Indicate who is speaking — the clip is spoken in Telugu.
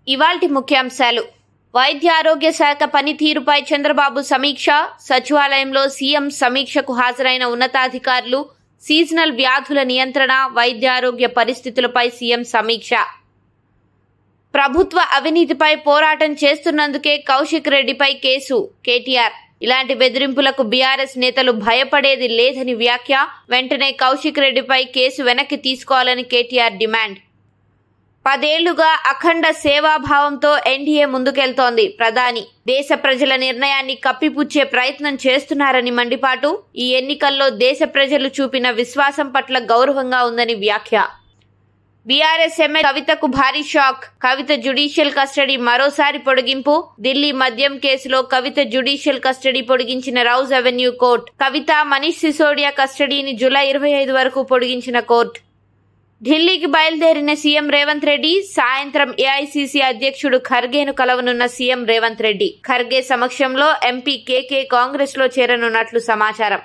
Speaker 1: ఇవాల్టి ముఖ్యాంశాలు. వైద్య ఆరోగ్య శాఖ పనితీరుపై చంద్రబాబు సమీక్ష. సచివాలయంలో సీఎం సమీక్షకు హాజరైన ఉన్నతాధికారులు. సీజనల్ వ్యాధుల నియంత్రణ, వైద్య ఆరోగ్య పరిస్థితులపై సీఎం సమీక్ష. ప్రభుత్వ అవినీతిపై పోరాటం చేస్తున్నందుకే కౌశిక్ రెడ్డిపై కేసు. కేటీఆర్. ఇలాంటి బెదిరింపులకు బీఆర్ఎస్ నేతలు భయపడేది లేదని వ్యాఖ్య. వెంటనే కౌశిక్ రెడ్డిపై కేసు వెనక్కి తీసుకోవాలని కేటీఆర్ డిమాండ్. 10 ఏళ్లుగా అఖండ సేవాభావంతో ఎన్డీఏ ముందుకెళ్తోంది. ప్రధాని. దేశ ప్రజల నిర్ణయాన్ని కప్పిపుచ్చే ప్రయత్నం చేస్తున్నారని మండిపాటు. ఈ ఎన్నికల్లో దేశ ప్రజలు చూపిన విశ్వాసం పట్ల గౌరవంగా ఉందని వ్యాఖ్య. బీఆర్ఎస్ ఎమ్మెల్యే కవితకు భారీ షాక్. కవిత జ్యుడిషియల్ కస్టడీ మరోసారి పొడిగింపు. ఢిల్లీ మద్యం కేసులో కవిత జ్యుడిషియల్ కస్టడీ పొడిగించిన Rouse Avenue court. Kavitha, Manish Sisodia కస్టడీని జూలై 25 వరకు పొడిగించిన కోర్టు. ఢిల్లీకి బయలుదేరిన సీఎం రేవంత్ రెడ్డి. సాయంత్రం ఏఐసీసీ అధ్యక్షుడు ఖర్గేను కలవనున్న సీఎం రేవంత్ రెడ్డి. ఖర్గే సమక్షంలో ఎంపీ కేకే కాంగ్రెస్ లో చేరనున్నట్లు సమాచారం.